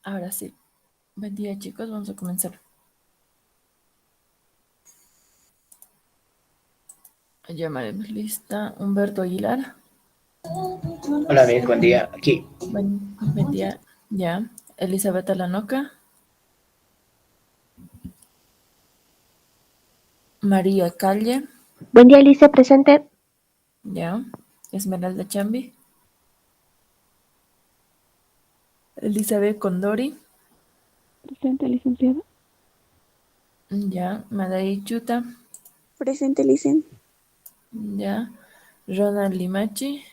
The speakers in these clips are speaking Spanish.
Ahora sí. Buen día, chicos. Vamos a comenzar. Llamaremos lista. Humberto Aguilar. Hola, Beth, buen día. Aquí. Buen día. Ya. Elizabeth Alanoca. María Calle. Buen día, Alicia, presente. Ya. Esmeralda Chambi. Elizabeth Condori. Presente, licenciada. Ya. Madai Chuta. Presente, licen. Ya. Ronald Limachi.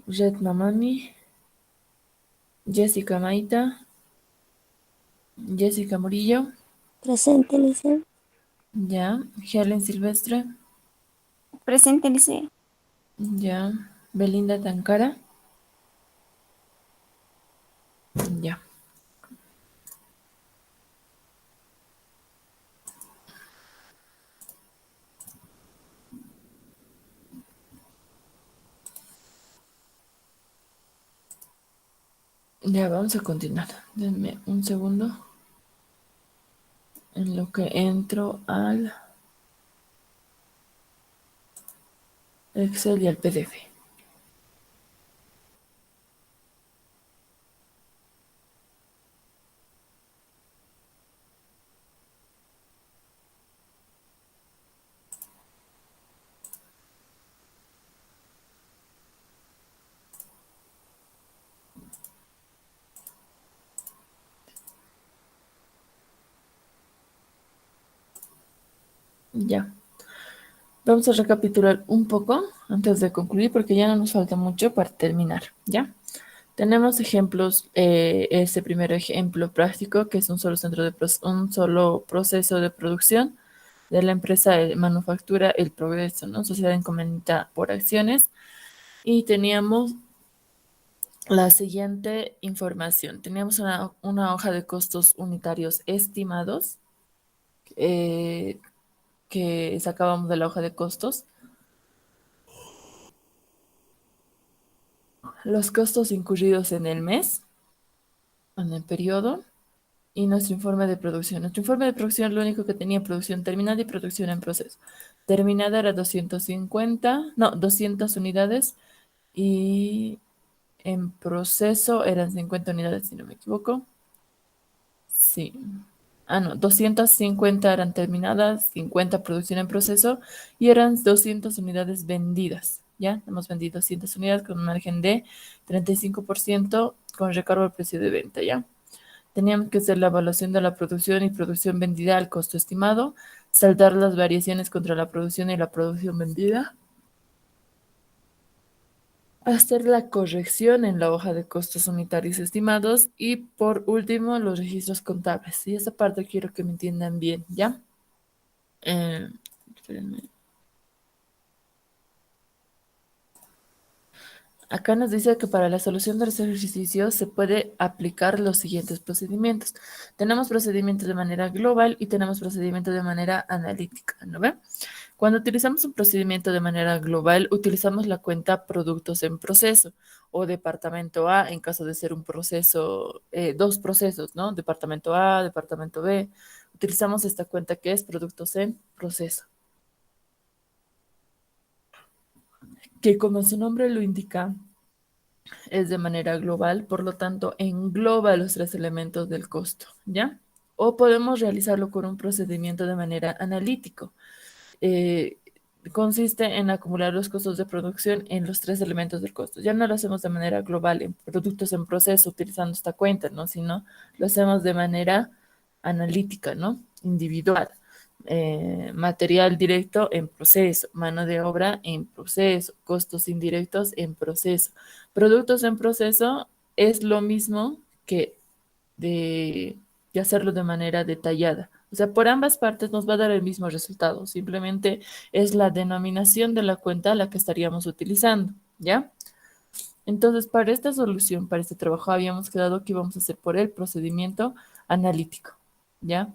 Jet Mamani. Jessica Maita. Jessica Murillo. Presente, Alicia. Ya. Helen Silvestre. Presente, licen. Ya. Belinda Tancara. Ya. Ya vamos a continuar. Denme un segundo en lo que entro al Excel y al PDF. Ya. Vamos a recapitular un poco antes de concluir porque ya no nos falta mucho para terminar. ¿Ya? Tenemos ejemplos, este primer ejemplo práctico que es un solo un solo proceso de producción de la empresa de manufactura El Progreso, ¿no? Sociedad encomendada por acciones. Y teníamos la siguiente información. Teníamos una hoja de costos unitarios estimados eh, que sacábamos de la hoja de costos. Los costos incurridos en el mes, en el periodo, y nuestro informe de producción. Nuestro informe de producción lo único que tenía producción terminada y producción en proceso. Terminada era 200 unidades y en proceso eran 50 unidades, si no me equivoco. Sí. Ah, no, 250 eran terminadas, 50 producción en proceso y eran 200 unidades vendidas. ¿Ya? Hemos vendido 200 unidades con un margen de 35% con recargo al precio de venta. ¿Ya? Teníamos que hacer la evaluación de la producción y producción vendida al costo estimado, saldar las variaciones contra la producción y la producción vendida, hacer la corrección en la hoja de costos unitarios estimados y por último los registros contables. Y esa parte quiero que me entiendan bien, ¿ya? Espérenme. Acá nos dice que para la solución de los ejercicios se puede aplicar los siguientes procedimientos. Tenemos procedimientos de manera global y tenemos procedimientos de manera analítica, ¿no ve? Cuando utilizamos un procedimiento de manera global, utilizamos la cuenta productos en proceso o departamento A en caso de ser un proceso, dos procesos, ¿no? Departamento A, departamento B. Utilizamos esta cuenta que es productos en proceso, que como su nombre lo indica, es de manera global, por lo tanto, engloba los tres elementos del costo, ¿ya? O podemos realizarlo con un procedimiento de manera analítico. Eh, Consiste en acumular los costos de producción en los tres elementos del costo. Ya no lo hacemos de manera global en productos en proceso utilizando esta cuenta, ¿no? Sino lo hacemos de manera analítica, ¿no? Individual. Material directo en proceso, mano de obra en proceso, costos indirectos en proceso. Productos en proceso es lo mismo que de, de hacerlo de manera detallada. O sea, por ambas partes nos va a dar el mismo resultado. Simplemente es la denominación de la cuenta la que estaríamos utilizando, ¿ya? Entonces, para esta solución, para este trabajo, habíamos quedado que íbamos a hacer por el procedimiento analítico, ¿ya?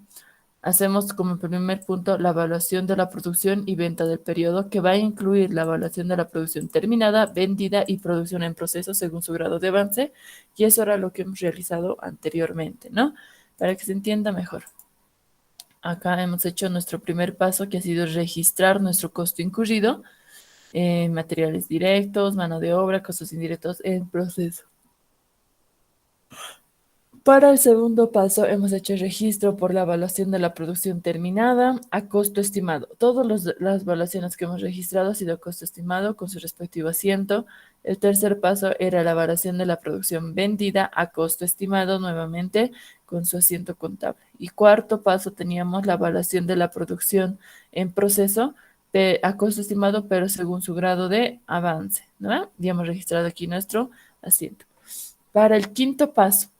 hacemos como primer punto la evaluación de la producción y venta del periodo, que va a incluir la evaluación de la producción terminada, vendida y producción en proceso según su grado de avance, y eso era lo que hemos realizado anteriormente, ¿no? Para que se entienda mejor. Acá hemos hecho nuestro primer paso, que ha sido registrar nuestro costo incurrido, materiales directos, mano de obra, costos indirectos en proceso. Para el segundo paso, hemos hecho el registro por la evaluación de la producción terminada a costo estimado. Todas las evaluaciones que hemos registrado ha sido a costo estimado con su respectivo asiento. El tercer paso era la evaluación de la producción vendida a costo estimado nuevamente con su asiento contable. Y cuarto paso teníamos la evaluación de la producción en proceso a costo estimado, pero según su grado de avance, ¿no? Ya hemos registrado aquí nuestro asiento. Para el quinto paso,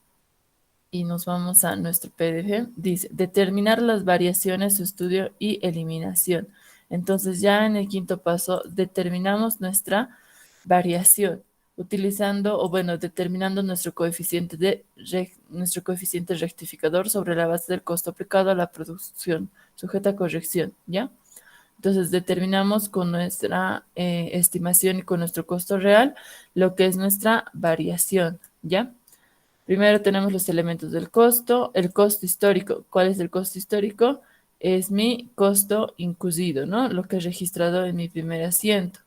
y nos vamos a nuestro PDF, dice, determinar las variaciones, su estudio y eliminación. Entonces ya en el quinto paso determinamos nuestra variación, utilizando, o bueno, determinando nuestro coeficiente rectificador sobre la base del costo aplicado a la producción, sujeta a corrección, ¿ya? Entonces determinamos con nuestra estimación y con nuestro costo real lo que es nuestra variación, ¿ya? Primero tenemos los elementos del costo, el costo histórico. ¿Cuál es el costo histórico? Es mi costo incluido, ¿no? Lo que he registrado en mi primer asiento.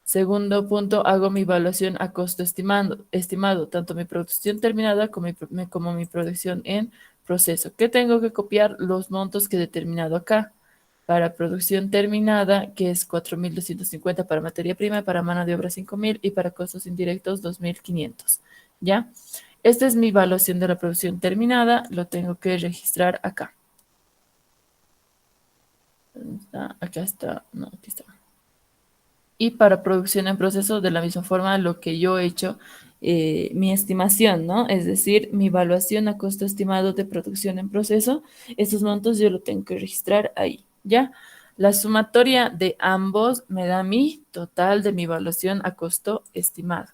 Segundo punto, hago mi evaluación a costo estimado, tanto mi producción terminada como mi producción en proceso. ¿Qué tengo que copiar? Los montos que he determinado acá. Para producción terminada, que es 4.250 para materia prima, para mano de obra 5.000 y para costos indirectos 2.500. ¿Ya? Esta es mi evaluación de la producción terminada, lo tengo que registrar acá. ¿Dónde está? Acá está, no, aquí está. Y para producción en proceso, de la misma forma, lo que yo he hecho, mi estimación, ¿no? Es decir, mi evaluación a costo estimado de producción en proceso, esos montos yo lo tengo que registrar ahí, ¿ya? La sumatoria de ambos me da mi total de mi evaluación a costo estimado,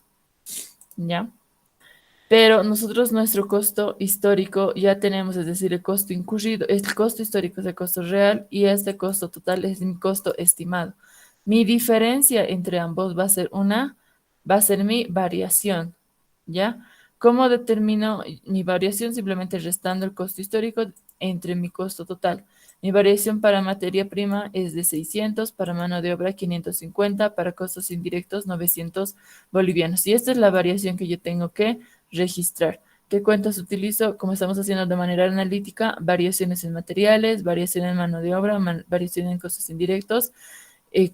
¿ya? Pero nosotros nuestro costo histórico ya tenemos, es decir, el costo incurrido, el costo histórico es el costo real y este costo total es mi costo estimado. Mi diferencia entre ambos va a ser mi variación, ¿ya? ¿Cómo determino mi variación? Simplemente restando el costo histórico entre mi costo total. Mi variación para materia prima es de 600, para mano de obra 550, para costos indirectos 900 bolivianos. Y esta es la variación que yo tengo que registrar. ¿Qué cuentas utilizo? Como estamos haciendo de manera analítica, variaciones en materiales, variación en mano de obra, variación en costos indirectos,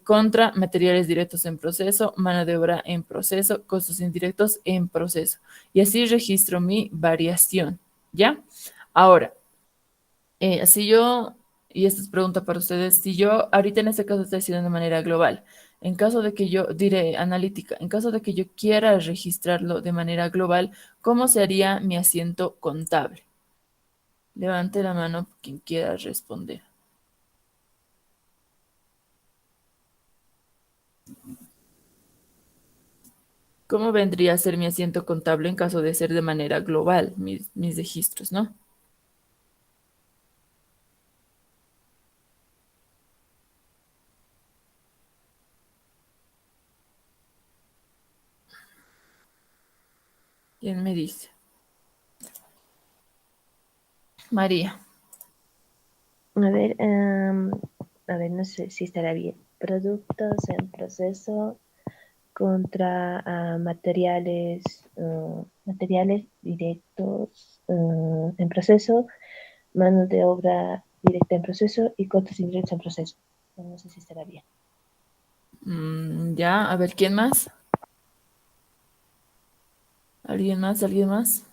contra materiales directos en proceso, mano de obra en proceso, costos indirectos en proceso. Y así registro mi variación, ¿ya? Ahora, si yo, y esta es pregunta para ustedes, si yo ahorita en este caso estoy haciendo de manera global, en caso de que yo, diré analítica, en caso de que yo quiera registrarlo de manera global, ¿cómo sería mi asiento contable? Levante la mano quien quiera responder. ¿Cómo vendría a ser mi asiento contable en caso de ser de manera global, mis registros, ¿no? ¿Quién me dice? María. A ver, no sé si estará bien. Productos en proceso contra materiales directos en proceso, mano de obra directa en proceso y costos indirectos en proceso. No sé si estará bien. Ya, a ver, ¿quién más? ¿Alguien más? ¿Alguien más?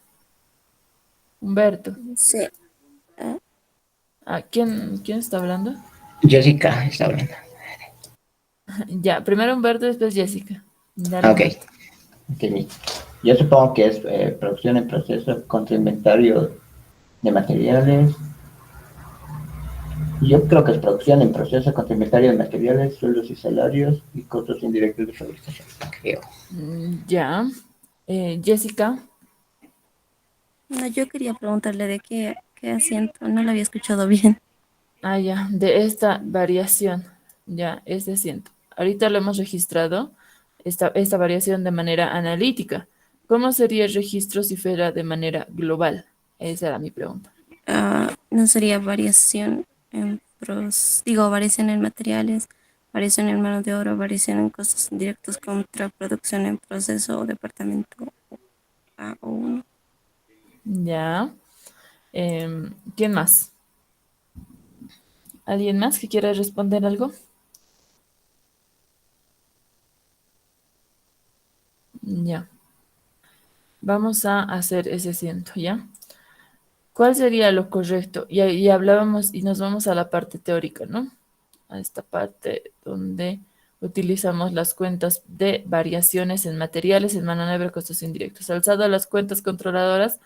Humberto. Sí. ¿Quién está hablando? Jessica está hablando. Ya, primero Humberto, después Jessica. Dale, Ok. Humberto. Entendí. Yo supongo que es producción en proceso contra inventario de materiales. Yo creo que es producción en proceso contra inventario de materiales, sueldos y salarios y costos indirectos de fabricación. Creo. Ya. Jessica. No, yo quería preguntarle de qué asiento, no lo había escuchado bien. Ya, de esta variación, ya, es decir, ahorita lo hemos registrado, esta variación de manera analítica. ¿Cómo sería el registro si fuera de manera global? Esa era mi pregunta. No sería variación variación en materiales, variación en mano de obra, variación en costos indirectos contra producción en proceso o departamento A o 1. Ya. ¿Quién más? ¿Alguien más que quiera responder algo? Ya. Vamos a hacer ese ciento, ¿ya? ¿Cuál sería lo correcto? Y hablábamos y nos vamos a la parte teórica, ¿no? A esta parte donde utilizamos las cuentas de variaciones en materiales, en mano de obra, costos indirectos. Alzado a las cuentas controladoras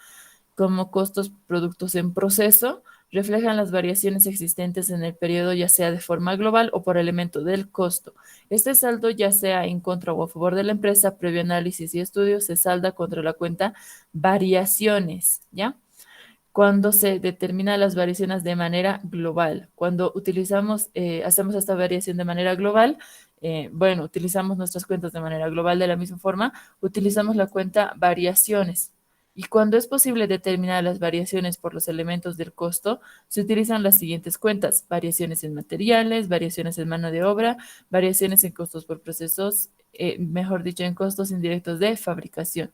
como costos productos en proceso, reflejan las variaciones existentes en el periodo, ya sea de forma global o por elemento del costo. Este saldo, ya sea en contra o a favor de la empresa, previo análisis y estudios, se salda contra la cuenta variaciones, ¿ya? Cuando se determinan las variaciones de manera global. Cuando utilizamos, hacemos esta variación de manera global, bueno, utilizamos nuestras cuentas de manera global de la misma forma, utilizamos la cuenta variaciones. Y cuando es posible determinar las variaciones por los elementos del costo, se utilizan las siguientes cuentas: variaciones en materiales, variaciones en mano de obra, variaciones en costos por procesos, mejor dicho, en costos indirectos de fabricación.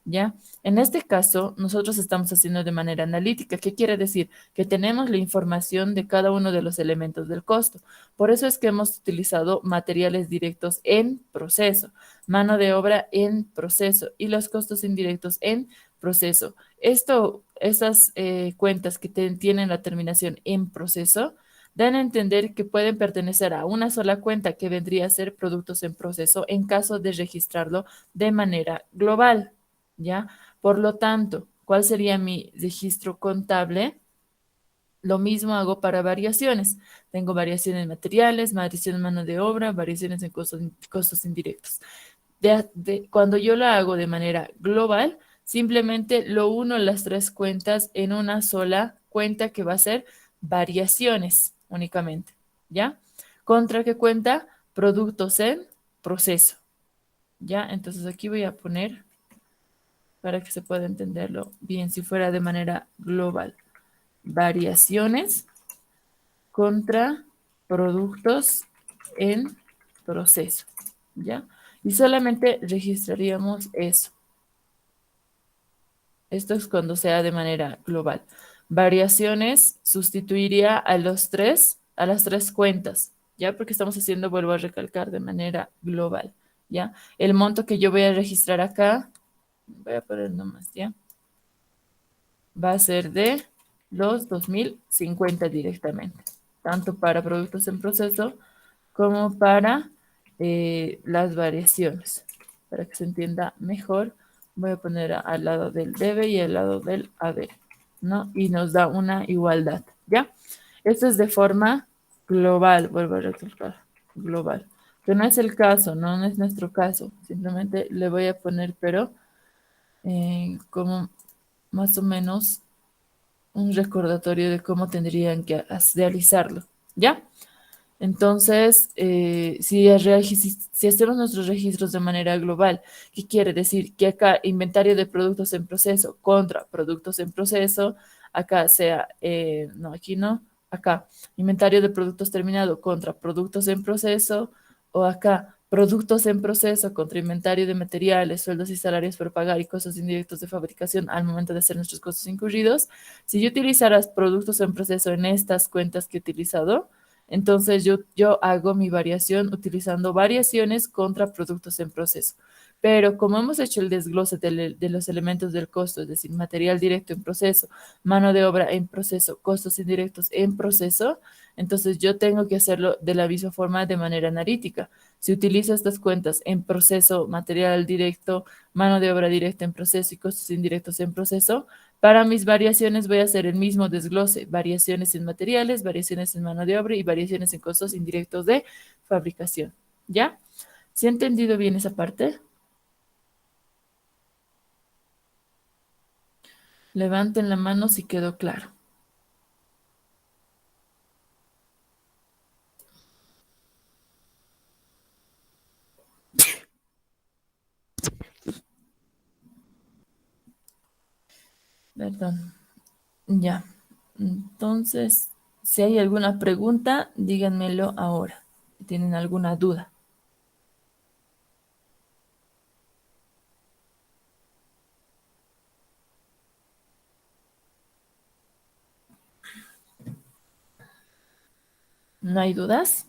¿Ya? En este caso, nosotros estamos haciendo de manera analítica. ¿Qué quiere decir? Que tenemos la información de cada uno de los elementos del costo. Por eso es que hemos utilizado materiales directos en proceso, mano de obra en proceso y los costos indirectos en proceso. Esas cuentas que tienen la terminación en proceso dan a entender que pueden pertenecer a una sola cuenta que vendría a ser productos en proceso en caso de registrarlo de manera global. ¿Ya? Por lo tanto, ¿cuál sería mi registro contable? Lo mismo hago para variaciones. Tengo variaciones en materiales, variaciones en mano de obra, variaciones en costos indirectos. Cuando yo lo hago de manera global, simplemente lo uno las tres cuentas en una sola cuenta que va a ser variaciones únicamente. ¿Ya? ¿Contra qué cuenta? Productos en proceso. ¿Ya? Entonces aquí voy a poner para que se pueda entenderlo bien, si fuera de manera global. Variaciones contra productos en proceso, ¿ya? Y solamente registraríamos eso. Esto es cuando sea de manera global. Variaciones sustituiría a las tres cuentas, ¿ya? Porque estamos haciendo, vuelvo a recalcar, de manera global, ¿ya? El monto que yo voy a registrar acá, voy a poner nomás, ¿ya? Va a ser de los 2050 directamente, tanto para productos en proceso como para las variaciones. Para que se entienda mejor, voy a poner al lado del debe y al lado del haber, ¿no? Y nos da una igualdad, ¿ya? Esto es de forma global, vuelvo a recalcar, global. Que no es el caso, no es nuestro caso. Simplemente le voy a poner, pero como más o menos un recordatorio de cómo tendrían que realizarlo, ¿ya? Entonces, si hacemos nuestros registros de manera global, ¿qué quiere decir? Que acá inventario de productos en proceso contra productos en proceso, acá sea, no, aquí no, acá inventario de productos terminado contra productos en proceso, o acá productos en proceso contra inventario de materiales, sueldos y salarios por pagar y costos indirectos de fabricación al momento de hacer nuestros costos incurridos. Si yo utilizara productos en proceso en estas cuentas que he utilizado, entonces yo hago mi variación utilizando variaciones contra productos en proceso. Pero como hemos hecho el desglose de los elementos del costo, es decir, material directo en proceso, mano de obra en proceso, costos indirectos en proceso, entonces yo tengo que hacerlo de la misma forma de manera analítica. Si utilizo estas cuentas en proceso, material directo, mano de obra directa en proceso y costos indirectos en proceso, para mis variaciones voy a hacer el mismo desglose: variaciones en materiales, variaciones en mano de obra y variaciones en costos indirectos de fabricación. ¿Ya? ¿Se ha entendido bien esa parte? Levanten la mano si quedó claro. Perdón. Ya. Entonces, si hay alguna pregunta, díganmelo ahora. Si tienen alguna duda. ¿No hay dudas?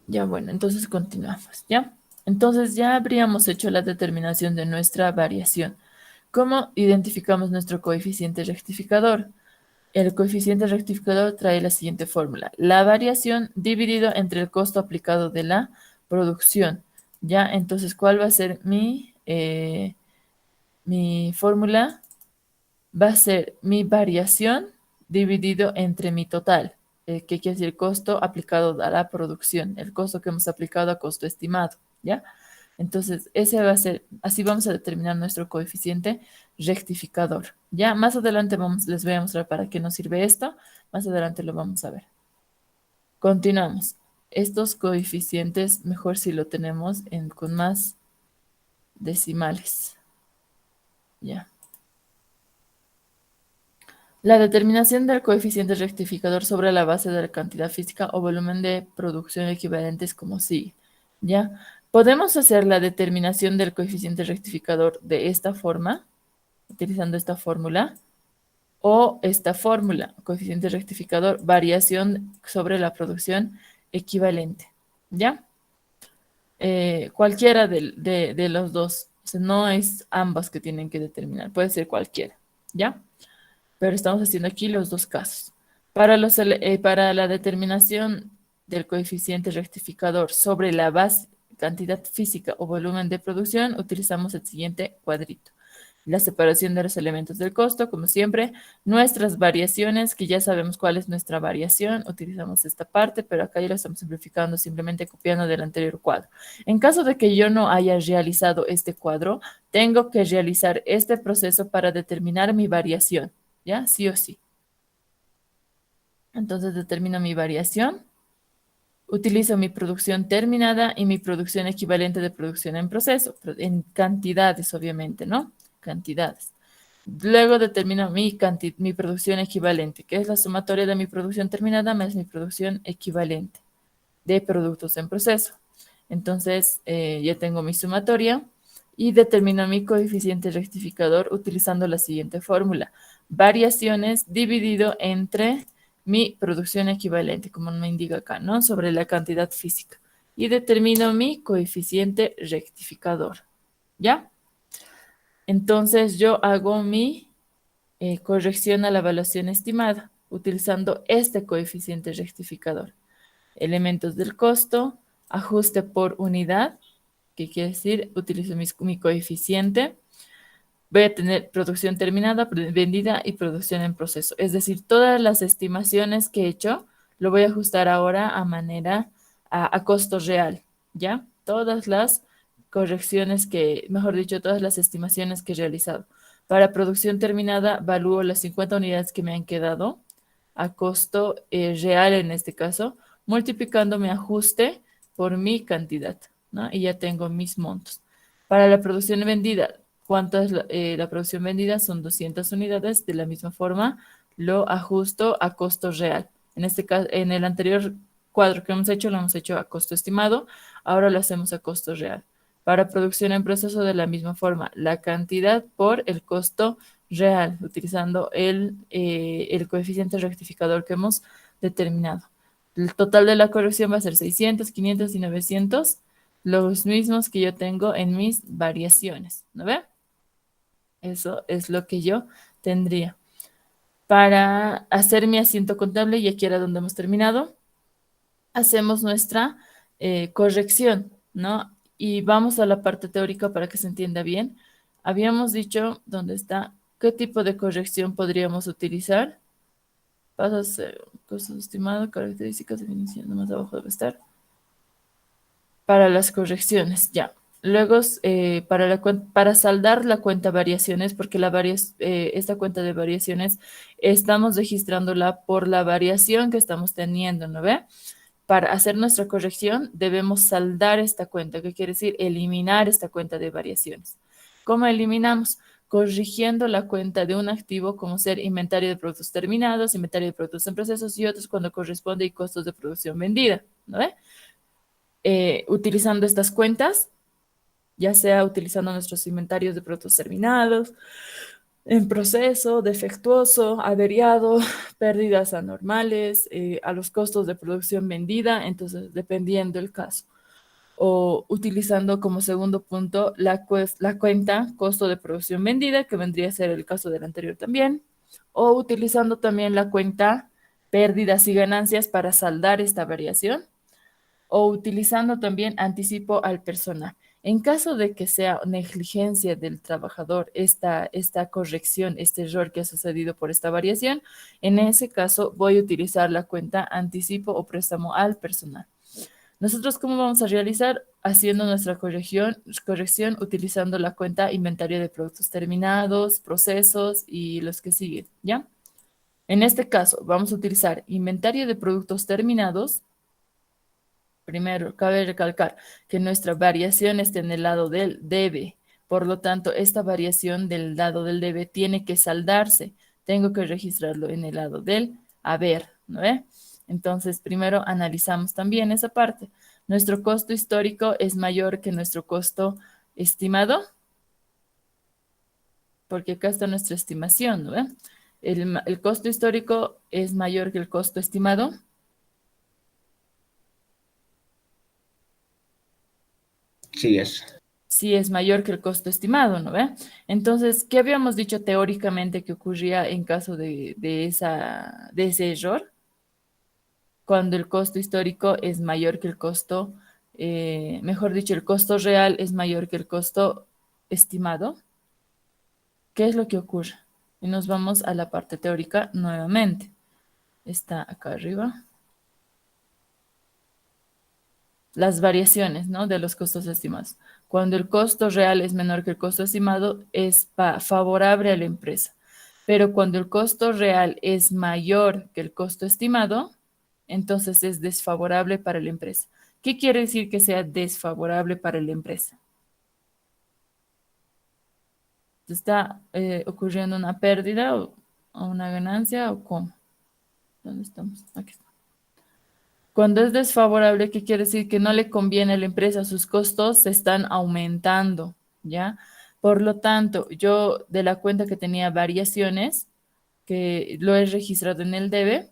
Ya, bueno, entonces continuamos, ¿ya? Entonces ya habríamos hecho la determinación de nuestra variación. ¿Cómo identificamos nuestro coeficiente rectificador? El coeficiente rectificador trae la siguiente fórmula. La variación dividido entre el costo aplicado de la producción. ¿Ya? Entonces, ¿cuál va a ser mi fórmula? Va a ser mi variación dividido entre mi total, que quiere decir costo aplicado a la producción, el costo que hemos aplicado a costo estimado, ¿ya? Entonces, ese va a ser, así vamos a determinar nuestro coeficiente rectificador. Ya más adelante les voy a mostrar para qué nos sirve esto. Más adelante lo vamos a ver. Continuamos. Estos coeficientes, mejor si lo tenemos con más decimales. Ya. La determinación del coeficiente rectificador sobre la base de la cantidad física o volumen de producción equivalentes como sigue. ¿Ya? Podemos hacer la determinación del coeficiente rectificador de esta forma, utilizando esta fórmula, o esta fórmula, coeficiente rectificador, variación sobre la producción equivalente. ¿Ya? Cualquiera de los dos. O sea, no es ambas que tienen que determinar, puede ser cualquiera. ¿Ya? Pero estamos haciendo aquí los dos casos. Para la determinación del coeficiente rectificador sobre la base, cantidad física o volumen de producción, utilizamos el siguiente cuadrito. La separación de los elementos del costo, como siempre, nuestras variaciones, que ya sabemos cuál es nuestra variación, utilizamos esta parte, pero acá ya lo estamos simplificando, simplemente copiando del anterior cuadro. En caso de que yo no haya realizado este cuadro, tengo que realizar este proceso para determinar mi variación. ¿Ya? Sí o sí. Entonces determino mi variación, utilizo mi producción terminada y mi producción equivalente de producción en proceso, en cantidades, obviamente, ¿no? Cantidades. Luego determino mi producción equivalente, que es la sumatoria de mi producción terminada más mi producción equivalente de productos en proceso. Entonces, ya tengo mi sumatoria y determino mi coeficiente rectificador utilizando la siguiente fórmula. Variaciones dividido entre mi producción equivalente, como me indica acá, ¿no? Sobre la cantidad física. Y determino mi coeficiente rectificador, ¿ya? Entonces, yo hago mi corrección a la evaluación estimada utilizando este coeficiente rectificador. Elementos del costo, ajuste por unidad, que quiere decir, utilizo mi coeficiente, voy a tener producción terminada, vendida y producción en proceso. Es decir, todas las estimaciones que he hecho, lo voy a ajustar ahora a costo real, ¿ya? Todas las correcciones mejor dicho, todas las estimaciones que he realizado. Para producción terminada, evalúo las 50 unidades que me han quedado a costo real en este caso, multiplicando mi ajuste por mi cantidad, ¿no? Y ya tengo mis montos. Para la producción vendida, ¿cuánto es la producción vendida? Son 200 unidades. De la misma forma, lo ajusto a costo real. En este caso, en el anterior cuadro que hemos hecho, lo hemos hecho a costo estimado. Ahora lo hacemos a costo real. Para producción en proceso, de la misma forma, la cantidad por el costo real, utilizando el coeficiente rectificador que hemos determinado. El total de la corrección va a ser 600, 500 y 900, los mismos que yo tengo en mis variaciones, ¿no ve? Eso es lo que yo tendría. Para hacer mi asiento contable, y aquí era donde hemos terminado, hacemos nuestra corrección, ¿no? Y vamos a la parte teórica para que se entienda bien. Habíamos dicho, ¿dónde está? ¿Qué tipo de corrección podríamos utilizar? Pasas, costo estimado, características, definición, más abajo debe estar. Para las correcciones, ya. Luego, para saldar la cuenta variaciones, porque esta cuenta de variaciones estamos registrándola por la variación que estamos teniendo, ¿no ve? Para hacer nuestra corrección debemos saldar esta cuenta, que quiere decir eliminar esta cuenta de variaciones. ¿Cómo eliminamos? corrigiendo la cuenta de un activo como ser inventario de productos terminados, inventario de productos en procesos y otros cuando corresponde y costos de producción vendida, ¿no ve? Utilizando estas cuentas, ya sea utilizando nuestros inventarios de productos terminados, en proceso, defectuoso, averiado, pérdidas anormales, a los costos de producción vendida, entonces dependiendo el caso. O utilizando como segundo punto la cuenta costo de producción vendida, que vendría a ser el caso del anterior también. O utilizando también la cuenta pérdidas y ganancias para saldar esta variación o utilizando también anticipo al personal. En caso de que sea negligencia del trabajador esta corrección, este error que ha sucedido por esta variación, en ese caso voy a utilizar la cuenta anticipo o préstamo al personal. Nosotros, ¿cómo vamos a realizar? Haciendo nuestra corrección utilizando la cuenta inventario de productos terminados, procesos y los que siguen, ¿ya? En este caso, vamos a utilizar inventario de productos terminados. Primero, cabe recalcar que nuestra variación está en el lado del debe. Por lo tanto, esta variación del lado del debe tiene que saldarse. Tengo que registrarlo en el lado del haber, ¿no ve? Entonces, primero analizamos también esa parte. Nuestro costo histórico es mayor que nuestro costo estimado, porque acá está nuestra estimación, ¿no ve? El costo histórico es mayor que el costo estimado. Sí, es. Si es mayor que el costo estimado, ¿no ve? Entonces, ¿qué habíamos dicho teóricamente que ocurría en caso de ese error? Cuando el costo histórico es mayor que el costo, mejor dicho, el costo real es mayor que el costo estimado. ¿Qué es lo que ocurre? Y nos vamos a la parte teórica nuevamente. Está acá arriba. Las variaciones, ¿no? De los costos estimados. Cuando el costo real es menor que el costo estimado, es favorable a la empresa. Pero cuando el costo real es mayor que el costo estimado, entonces es desfavorable para la empresa. ¿Qué quiere decir que sea desfavorable para la empresa? ¿Está ocurriendo una pérdida o una ganancia o cómo? ¿Dónde estamos? Aquí está. Cuando es desfavorable, ¿qué quiere decir? Que no le conviene a la empresa, sus costos se están aumentando, ¿ya? Por lo tanto, yo de la cuenta que tenía variaciones, que lo he registrado en el debe,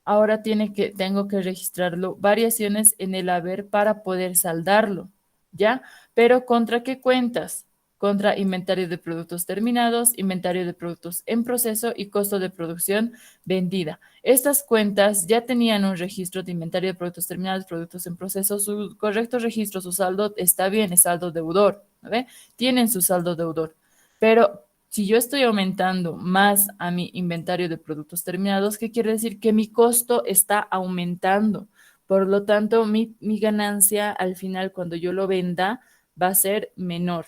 ahora tengo que registrarlo variaciones en el haber para poder saldarlo, ¿ya? Pero ¿contra qué cuentas? Contra inventario de productos terminados, inventario de productos en proceso y costo de producción vendida. Estas cuentas ya tenían un registro de inventario de productos terminados, productos en proceso, su correcto registro, su saldo está bien, es saldo deudor, ¿no ve? Tienen su saldo deudor, pero si yo estoy aumentando más a mi inventario de productos terminados, ¿qué quiere decir? Que mi costo está aumentando. Por lo tanto, mi ganancia al final, cuando yo lo venda, va a ser menor,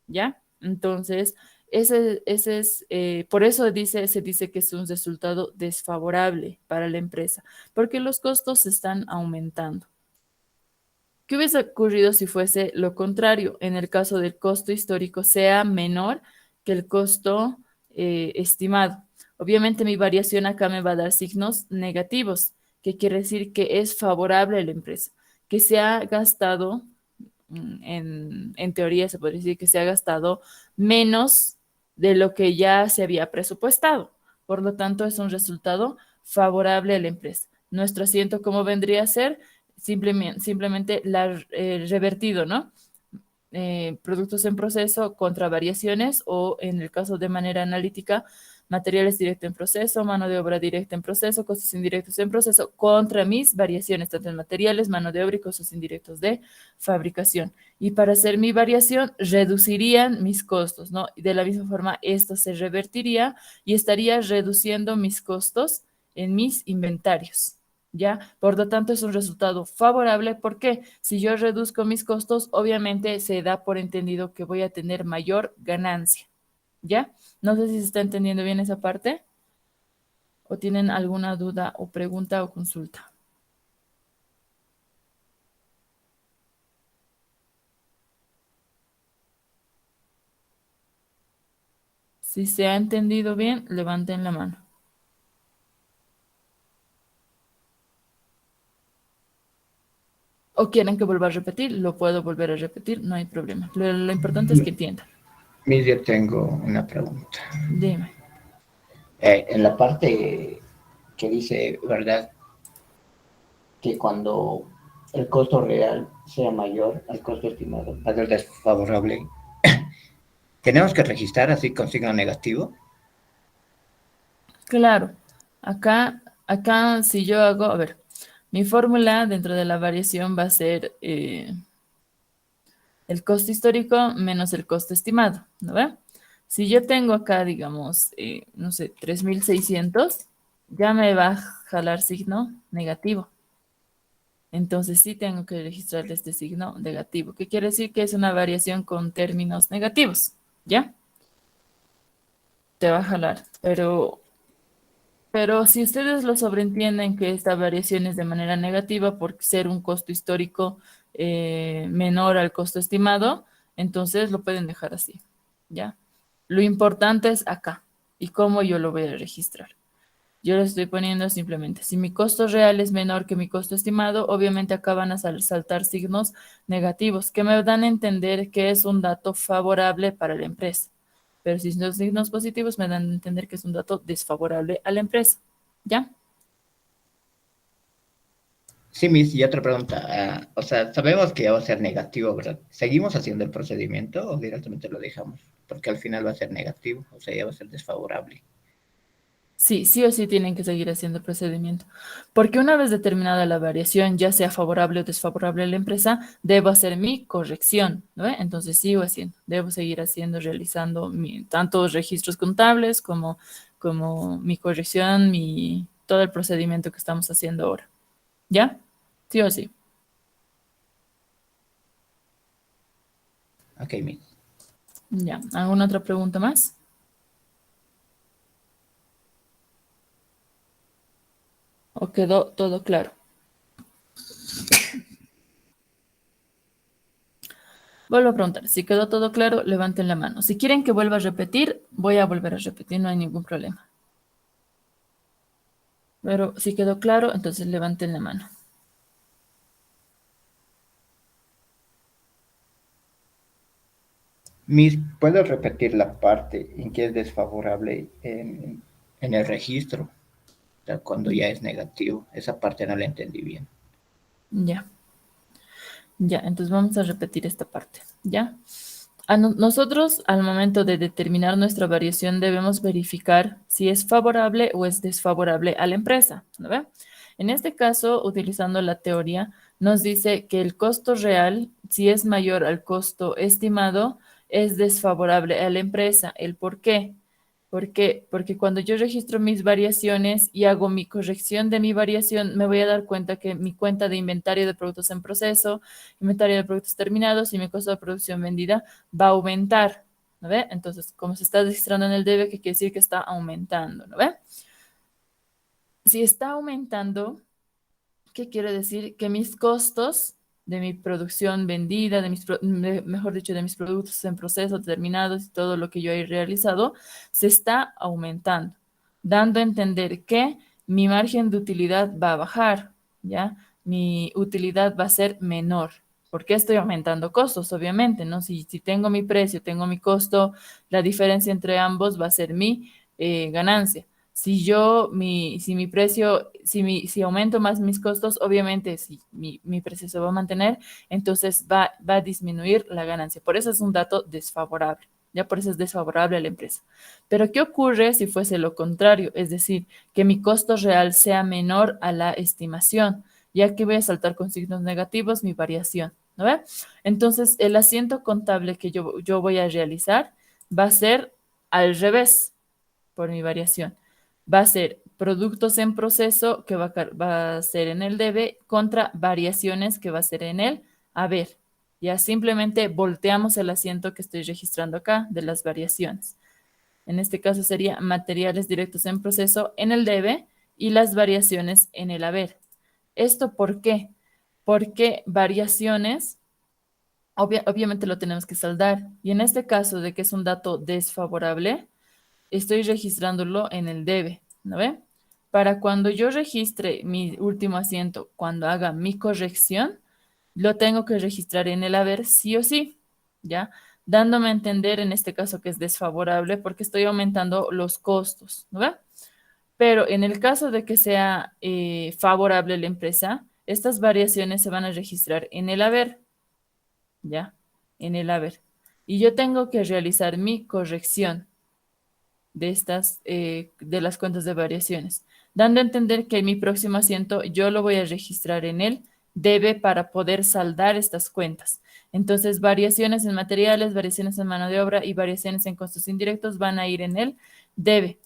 ¿ya? Entonces, ese es, por eso se dice que es un resultado desfavorable para la empresa, porque los costos están aumentando. ¿Qué hubiese ocurrido si fuese lo contrario? En el caso del costo histórico sea menor que el costo estimado. Obviamente mi variación acá me va a dar signos negativos, que quiere decir que es favorable a la empresa, que se ha gastado, en teoría se podría decir que se ha gastado menos de lo que ya se había presupuestado. Por lo tanto, es un resultado favorable a la empresa. Nuestro asiento, ¿cómo vendría a ser? Simplemente revertido, ¿no? Productos en proceso contra variaciones o en el caso de manera analítica, materiales directos en proceso, mano de obra directa en proceso, costos indirectos en proceso contra mis variaciones, tanto en materiales, mano de obra y costos indirectos de fabricación. Y para hacer mi variación, reducirían mis costos, ¿no? Y de la misma forma, esto se revertiría y estaría reduciendo mis costos en mis inventarios. ¿Ya? Por lo tanto, es un resultado favorable porque si yo reduzco mis costos, obviamente se da por entendido que voy a tener mayor ganancia. ¿Ya? No sé si se está entendiendo bien esa parte o tienen alguna duda o pregunta o consulta. Si se ha entendido bien, levanten la mano. ¿O quieren que vuelva a repetir? Lo puedo volver a repetir, no hay problema. Lo importante es que entiendan. Miss, yo tengo una pregunta. Dime. En la parte que dice, ¿verdad? Que cuando el costo real sea mayor al costo estimado, va a ser desfavorable. ¿Tenemos que registrar así con signo negativo? Claro, acá si yo hago, a ver, mi fórmula dentro de la variación va a ser el costo histórico menos el costo estimado, ¿no ve? Si yo tengo acá, digamos, no sé, 3.600, ya me va a jalar signo negativo. Entonces sí tengo que registrarle este signo negativo, que quiere decir que es una variación con términos negativos, ¿ya? Te va a jalar, pero si ustedes lo sobreentienden que esta variación es de manera negativa por ser un costo histórico menor al costo estimado, entonces lo pueden dejar así, ¿ya? Lo importante es acá y cómo yo lo voy a registrar. Yo lo estoy poniendo simplemente, si mi costo real es menor que mi costo estimado, obviamente acá van a saltar signos negativos que me dan a entender que es un dato favorable para la empresa. Pero si son signos positivos, me dan a entender que es un dato desfavorable a la empresa. ¿Ya? Sí, Miss, y otra pregunta. O sea, sabemos que ya va a ser negativo, ¿verdad? ¿Seguimos haciendo el procedimiento o directamente lo dejamos? Porque al final va a ser negativo, o sea, ya va a ser desfavorable. Sí, sí o sí tienen que seguir haciendo el procedimiento. Porque una vez determinada la variación, ya sea favorable o desfavorable a la empresa, debo hacer mi corrección, ¿no ve? Entonces sigo haciendo, debo seguir haciendo, realizando tanto registros contables como mi corrección, todo el procedimiento que estamos haciendo ahora. ¿Ya? Sí o sí. Ok, Miss. Ya. ¿Alguna otra pregunta más? ¿O quedó todo claro? Vuelvo a preguntar. Si quedó todo claro, levanten la mano. Si quieren que vuelva a repetir, voy a volver a repetir, no hay ningún problema. Pero si quedó claro, entonces levanten la mano. Miss, ¿puedo repetir la parte en que es desfavorable en el registro? O sea, cuando ya es negativo. Esa parte no la entendí bien. Ya, ya. Entonces vamos a repetir esta parte. ¿Ya? Nosotros, al momento de determinar nuestra variación, debemos verificar si es favorable o es desfavorable a la empresa, ¿no ve? En este caso, utilizando la teoría, nos dice que el costo real, si es mayor al costo estimado, es desfavorable a la empresa. ¿El por qué? ¿Por qué? Porque cuando yo registro mis variaciones y hago mi corrección de mi variación, me voy a dar cuenta que mi cuenta de inventario de productos en proceso, inventario de productos terminados y mi costo de producción vendida va a aumentar, ¿no ve? Entonces, como se está registrando en el debe, ¿qué quiere decir que está aumentando, ¿no ve? Si está aumentando, ¿qué quiere decir? Que mis costos de mi producción vendida, mejor dicho, de mis productos en proceso terminados y todo lo que yo he realizado, se está aumentando, dando a entender que mi margen de utilidad va a bajar, ¿ya? Mi utilidad va a ser menor. ¿Por qué estoy aumentando costos? Obviamente, ¿no? Si tengo mi precio, tengo mi costo, la diferencia entre ambos va a ser mi ganancia. Si mi precio, si aumento más mis costos, obviamente si mi precio se va a mantener, entonces va a disminuir la ganancia. Por eso es un dato desfavorable, ya por eso es desfavorable a la empresa. Pero ¿qué ocurre si fuese lo contrario? Es decir, que mi costo real sea menor a la estimación, ya que voy a saltar con signos negativos mi variación, ¿no ve? Entonces, el asiento contable que yo voy a realizar va a ser al revés por mi variación. Va a ser productos en proceso que va a ser en el debe contra variaciones que va a ser en el haber. Ya simplemente volteamos el asiento que estoy registrando acá de las variaciones. En este caso sería materiales directos en proceso en el debe y las variaciones en el haber. ¿Esto por qué? Porque variaciones, obviamente lo tenemos que saldar. Y en este caso de que es un dato desfavorable, estoy registrándolo en el debe, ¿no ve? Para cuando yo registre mi último asiento, cuando haga mi corrección, lo tengo que registrar en el haber sí o sí, ¿ya? Dándome a entender en este caso que es desfavorable porque estoy aumentando los costos, ¿no ve? Pero en el caso de que sea favorable la empresa, estas variaciones se van a registrar en el haber, ¿ya? En el haber. Y yo tengo que realizar mi corrección de estas, de las cuentas de variaciones, dando a entender que mi próximo asiento yo lo voy a registrar en el debe para poder saldar estas cuentas. Entonces, variaciones en materiales, variaciones en mano de obra y variaciones en costos indirectos van a ir en el debe,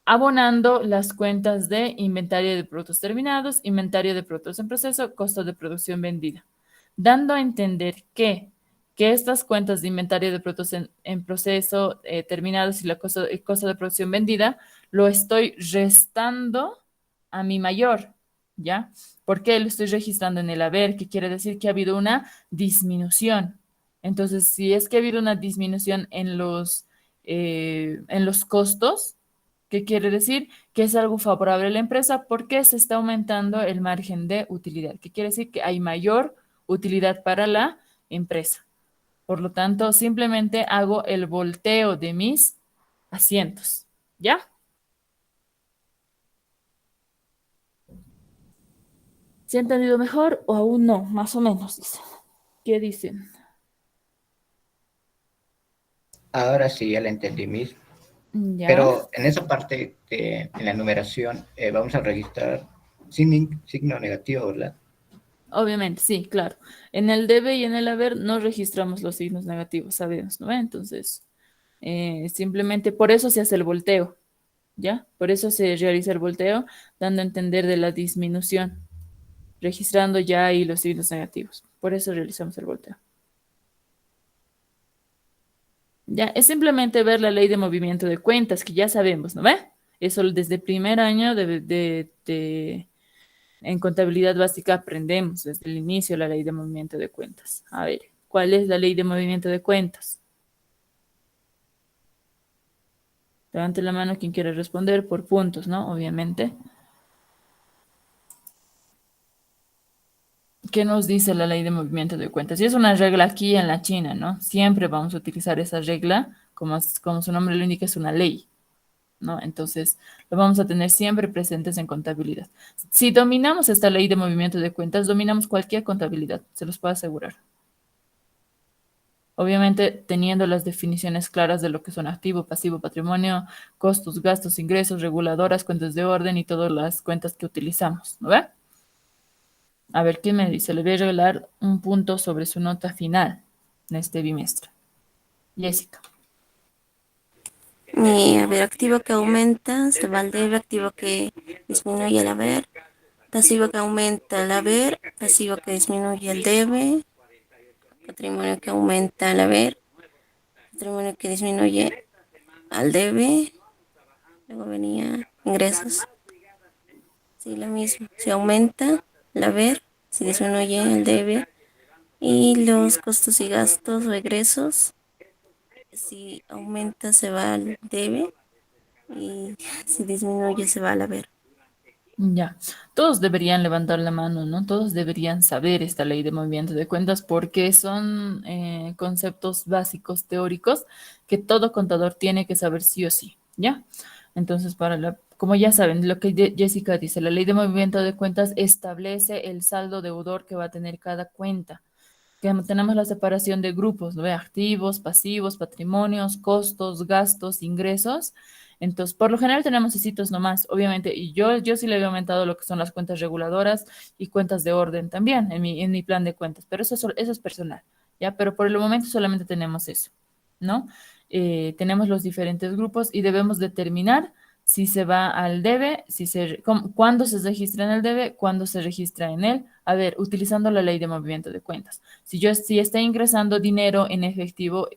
abonando las cuentas de inventario de productos terminados, inventario de productos en proceso, costo de producción vendida, dando a entender que estas cuentas de inventario de productos en proceso terminados y el costo de producción vendida lo estoy restando a mi mayor, ¿ya? ¿Por qué lo estoy registrando en el haber? Que quiere decir que ha habido una disminución. Entonces, si es que ha habido una disminución en los costos, ¿qué quiere decir? Que es algo favorable a la empresa porque se está aumentando el margen de utilidad, que quiere decir que hay mayor utilidad para la empresa. Por lo tanto, simplemente hago el volteo de mis asientos. ¿Ya? ¿Se ha entendido mejor o aún no? Más o menos, dicen. ¿Qué dicen? Ahora sí, ya la entendí, Miss. ¿Ya? Pero en esa parte, en la numeración, vamos a registrar sin signo negativo, ¿verdad? Obviamente, sí, claro. En el debe y en el haber no registramos los signos negativos, sabemos, ¿no? Entonces, simplemente por eso se hace el volteo, ¿ya? Por eso se realiza el volteo, dando a entender de la disminución, registrando ya ahí los signos negativos. Por eso realizamos el volteo. Ya, es simplemente ver la ley de movimiento de cuentas, que ya sabemos, ¿no ve? Eso desde primer año en contabilidad básica aprendemos desde el inicio la ley de movimiento de cuentas. A ver, ¿cuál es la ley de movimiento de cuentas? Levante la mano quien quiera responder por puntos, ¿no? Obviamente. ¿Qué nos dice la ley de movimiento de cuentas? Y es una regla aquí en la China, ¿no? Siempre vamos a utilizar esa regla, como su nombre lo indica, es una ley, ¿no? Entonces, lo vamos a tener siempre presentes en contabilidad. Si dominamos esta ley de movimiento de cuentas, dominamos cualquier contabilidad, se los puedo asegurar. Obviamente, teniendo las definiciones claras de lo que son activo, pasivo, patrimonio, costos, gastos, ingresos, reguladoras, cuentas de orden y todas las cuentas que utilizamos, ¿no ve? A ver, ¿qué me dice? Le voy a regalar un punto sobre su nota final en este bimestre. Jessica. Y a ver, activo que aumenta, se va al debe, activo que disminuye el haber, pasivo que aumenta el haber, pasivo que disminuye el debe, patrimonio que aumenta el haber, patrimonio que disminuye al debe, luego venía ingresos, sí, lo mismo, se aumenta el haber, se disminuye el debe, y los costos y gastos o egresos, si aumenta se va al debe, y si disminuye se va al haber. Ya, todos deberían levantar la mano, ¿no? Todos deberían saber esta ley de movimiento de cuentas porque son conceptos básicos teóricos que todo contador tiene que saber sí o sí, ¿ya? Entonces, como ya saben, lo que Jessica dice, la ley de movimiento de cuentas establece el saldo deudor que va a tener cada cuenta. Que tenemos la separación de grupos, ¿no? Activos, pasivos, patrimonios, costos, gastos, ingresos. Entonces, por lo general tenemos hitos nomás, obviamente, y yo sí le había aumentado lo que son las cuentas reguladoras y cuentas de orden también en mi plan de cuentas, pero eso es personal, ¿ya? Pero por el momento solamente tenemos eso, ¿no? Tenemos los diferentes grupos y debemos determinar si se va al debe, cuándo se registra en el debe, cuándo se registra en él. A ver, utilizando la ley de movimiento de cuentas. Si está ingresando dinero en efectivo,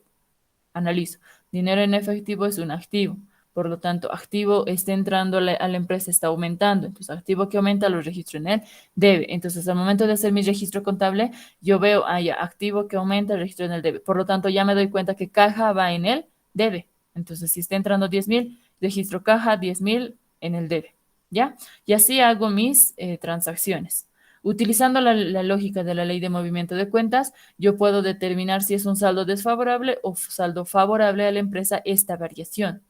analizo. Dinero en efectivo es un activo. Por lo tanto, activo está entrando a la empresa, está aumentando. Entonces, activo que aumenta lo registro en él, debe. Entonces, al momento de hacer mi registro contable, yo veo, ya, activo que aumenta, registro en el debe. Por lo tanto, ya me doy cuenta que caja va en él, debe. Entonces, si está entrando 10.000, registro caja 10.000 en el debe, ¿ya? Y así hago mis transacciones. Utilizando la lógica de la ley de movimiento de cuentas, yo puedo determinar si es un saldo desfavorable o saldo favorable a la empresa esta variación,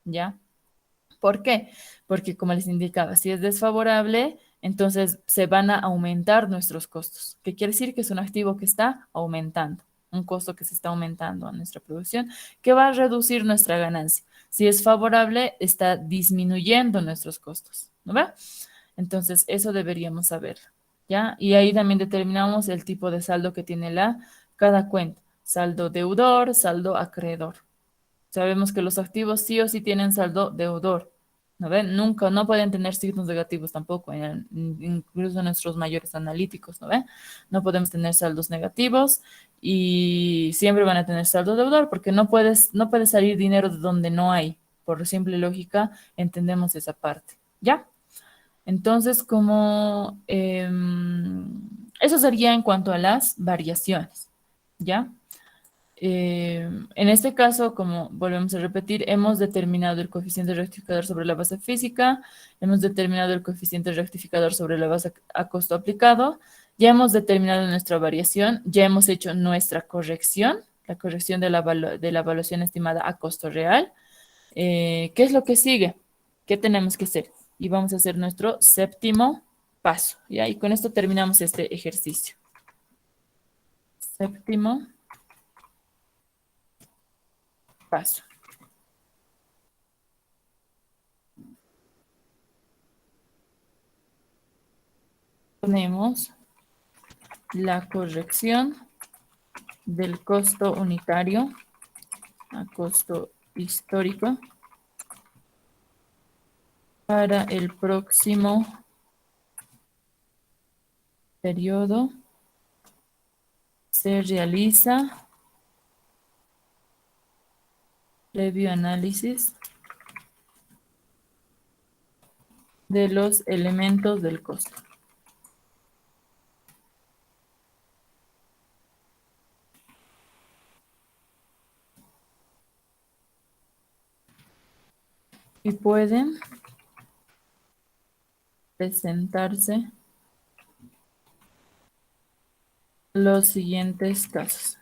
¿ya? ¿Por qué? Porque como les indicaba, si es desfavorable, entonces se van a aumentar nuestros costos. ¿Qué quiere decir? Que es un activo que está aumentando, un costo que se está aumentando a nuestra producción, que va a reducir nuestra ganancia. Si es favorable, está disminuyendo nuestros costos, ¿no ve? Entonces, eso deberíamos saber, ¿ya? Y ahí también determinamos el tipo de saldo que tiene cada cuenta. Saldo deudor, saldo acreedor. Sabemos que los activos sí o sí tienen saldo deudor. ¿No ven? Nunca, no pueden tener signos negativos tampoco, incluso nuestros mayores analíticos, ¿no ven? No podemos tener saldos negativos y siempre van a tener saldo deudor porque no puede salir dinero de donde no hay. Por simple lógica, entendemos esa parte, ¿ya? Entonces, eso sería en cuanto a las variaciones, ¿ya? En este caso, como volvemos a repetir, hemos determinado el coeficiente rectificador sobre la base física, hemos determinado el coeficiente rectificador sobre la base a costo aplicado, ya hemos determinado nuestra variación, ya hemos hecho nuestra corrección, la corrección de la evaluación estimada a costo real. ¿Qué es lo que sigue? ¿Qué tenemos que hacer? Y vamos a hacer nuestro séptimo paso, ¿ya? Y con esto terminamos este ejercicio. Séptimo paso. Ponemos la corrección del costo unitario a costo histórico para el próximo periodo. Se realiza previo análisis de los elementos del costo. Y pueden presentarse los siguientes casos.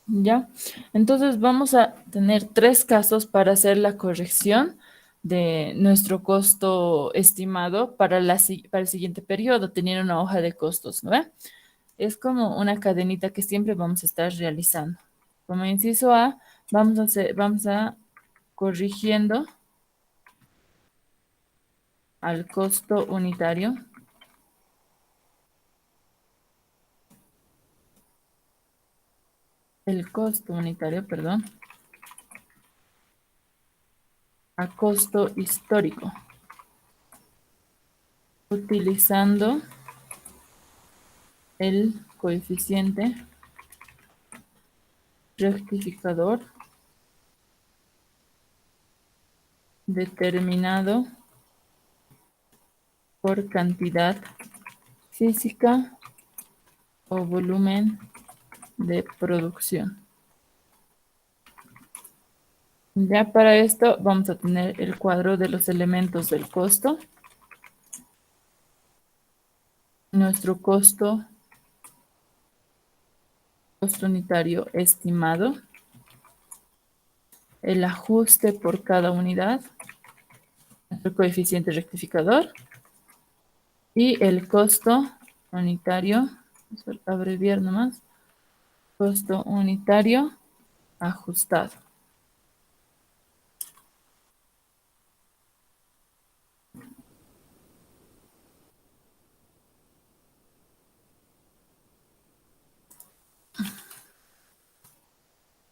¿Ya? Entonces vamos a tener 3 casos para hacer la corrección de nuestro costo estimado para el siguiente periodo, teniendo una hoja de costos, ¿no ve? Es como una cadenita que siempre vamos a estar realizando. Como inciso A, vamos a corrigiendo al costo unitario. El costo unitario, perdón, a costo histórico, utilizando el coeficiente rectificador determinado por cantidad física o volumen de producción. Ya para esto vamos a tener el cuadro de los elementos del costo. Nuestro costo unitario estimado. El ajuste por cada unidad. El coeficiente rectificador. Y el costo unitario. Vamos a abreviar nomás. Costo unitario ajustado.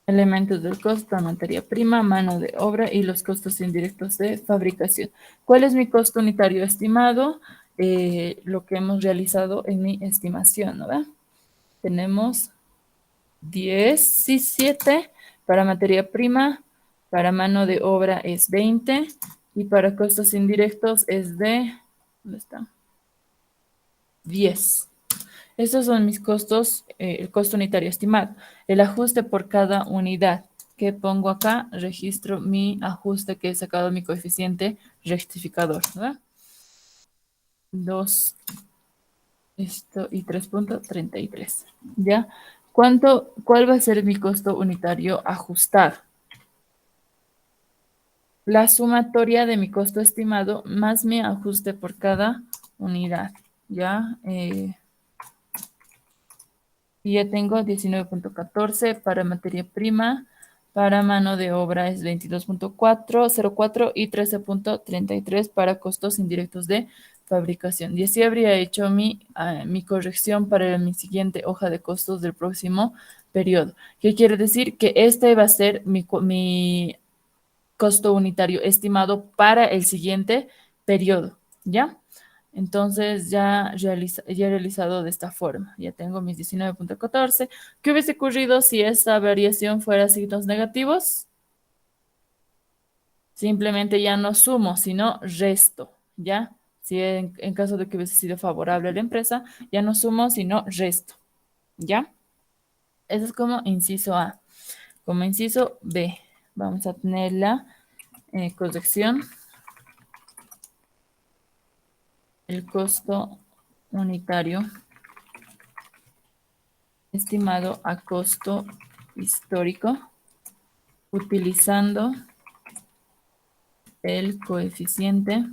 Elementos del costo, materia prima, mano de obra y los costos indirectos de fabricación. ¿Cuál es mi costo unitario estimado? Lo que hemos realizado en mi estimación, ¿no? Tenemos 17 Para materia prima, para mano de obra es 20 y para costos indirectos es de, ¿dónde está? 10. Estos son mis costos, el costo unitario estimado. El ajuste por cada unidad. ¿Qué pongo acá? Registro mi ajuste que he sacado mi coeficiente rectificador, ¿verdad? 2, esto y 3.33. ¿Ya? ¿Cuál va a ser mi costo unitario ajustado? La sumatoria de mi costo estimado más mi ajuste por cada unidad. ¿Ya? Y ya tengo 19.14 para materia prima, para mano de obra es 22.404 y 13.33 para costos indirectos de fabricación. Y así habría hecho mi corrección para mi siguiente hoja de costos del próximo periodo. ¿Qué quiere decir? Que este va a ser mi costo unitario estimado para el siguiente periodo, ¿ya? Entonces ya he realizado de esta forma. Ya tengo mis 19.14. ¿Qué hubiese ocurrido si esta variación fuera signos negativos? Simplemente ya no sumo, sino resto, ¿ya? Si en caso de que hubiese sido favorable a la empresa, ya no sumo, sino resto, ¿ya? Eso es como inciso A. Como inciso B, vamos a tener la corrección. El costo unitario estimado a costo histórico utilizando el coeficiente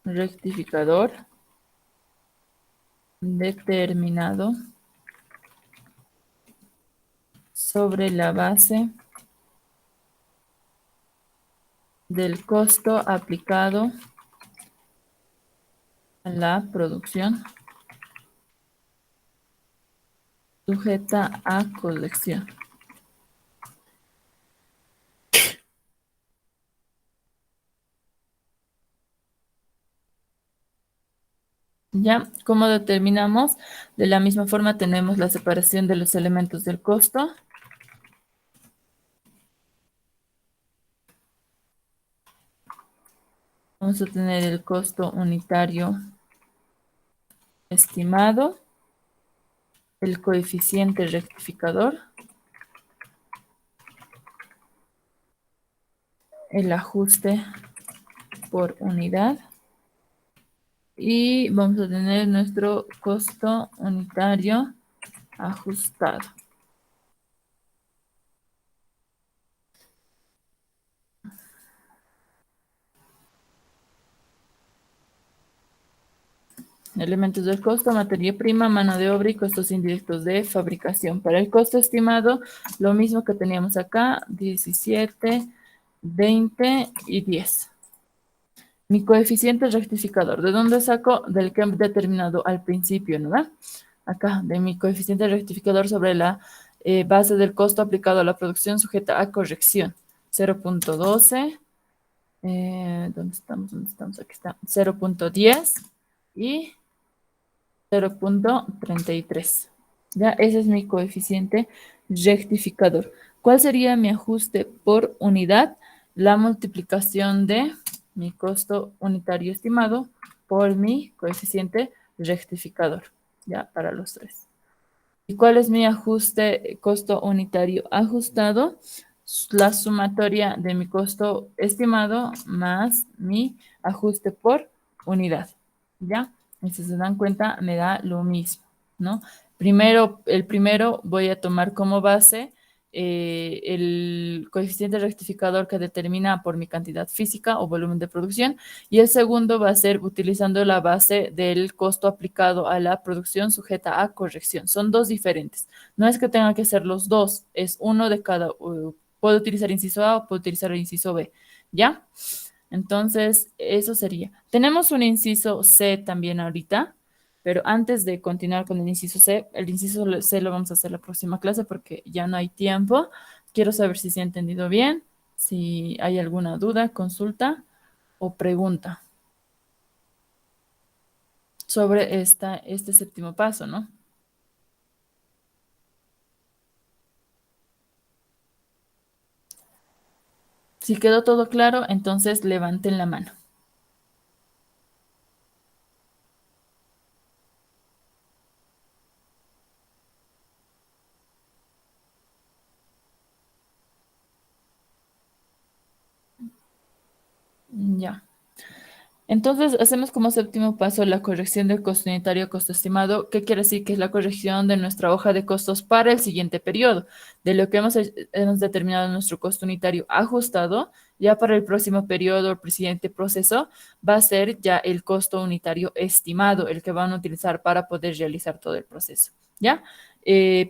rectificador determinado sobre la base del costo aplicado a la producción sujeta a corrección. ¿Ya? ¿Cómo determinamos? De la misma forma tenemos la separación de los elementos del costo. Vamos a tener el costo unitario estimado, el coeficiente rectificador, el ajuste por unidad y vamos a tener nuestro costo unitario ajustado. Elementos del costo, materia prima, mano de obra y costos indirectos de fabricación. Para el costo estimado, lo mismo que teníamos acá, 17, 20 y 10. Mi coeficiente rectificador, ¿de dónde saco? Del que he determinado al principio, ¿no? Acá, de mi coeficiente rectificador sobre la base del costo aplicado a la producción sujeta a corrección. 0.12, ¿dónde estamos? ¿Dónde estamos? Aquí está. 0.10 y 0.33. ¿Ya? Ese es mi coeficiente rectificador. ¿Cuál sería mi ajuste por unidad? La multiplicación de mi costo unitario estimado por mi coeficiente rectificador, ya para los tres. ¿Y cuál es mi ajuste costo unitario ajustado? La sumatoria de mi costo estimado más mi ajuste por unidad, ¿ya? Y si se dan cuenta, me da lo mismo, ¿no? El primero voy a tomar como base el coeficiente rectificador que determina por mi cantidad física o volumen de producción y el segundo va a ser utilizando la base del costo aplicado a la producción sujeta a corrección. Son dos diferentes. No es que tenga que ser los dos, es uno de cada. Puedo utilizar inciso A o puedo utilizar el inciso B, ¿ya? Entonces, eso sería. Tenemos un inciso C también ahorita, pero antes de continuar con el inciso C, el inciso C lo vamos a hacer la próxima clase porque ya no hay tiempo. Quiero saber si se ha entendido bien, si hay alguna duda, consulta o pregunta sobre este séptimo paso, ¿no? Si quedó todo claro, entonces levanten la mano. Ya. Entonces, hacemos como séptimo paso la corrección del costo unitario a costo estimado. ¿Qué quiere decir? Que es la corrección de nuestra hoja de costos para el siguiente periodo. De lo que hemos determinado en nuestro costo unitario ajustado, ya para el próximo periodo, el siguiente proceso, va a ser ya el costo unitario estimado, el que van a utilizar para poder realizar todo el proceso. ¿Ya?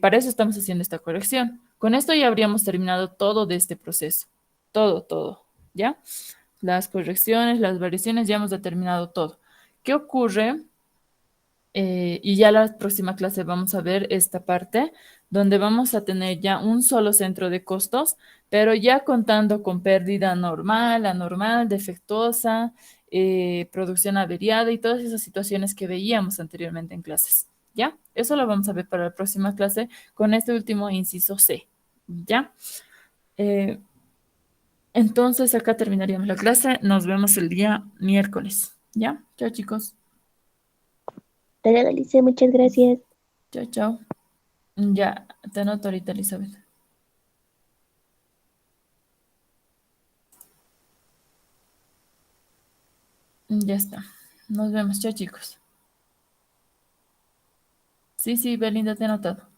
Para eso estamos haciendo esta corrección. Con esto ya habríamos terminado todo de este proceso. Todo. ¿Ya? Las correcciones, las variaciones, ya hemos determinado todo. ¿Qué ocurre? Y ya la próxima clase vamos a ver esta parte donde vamos a tener ya un solo centro de costos, pero ya contando con pérdida normal, anormal, defectuosa, producción averiada y todas esas situaciones que veíamos anteriormente en clases. ¿Ya? Eso lo vamos a ver para la próxima clase con este último inciso C. ¿Ya? Entonces acá terminaríamos la clase. Nos vemos el día miércoles. ¿Ya? Chao, chicos. Tarea Galicia, muchas gracias. Chao. Ya, te anoto ahorita, Elizabeth. Ya está. Nos vemos. Chao, chicos. Sí, Belinda, te he anotado.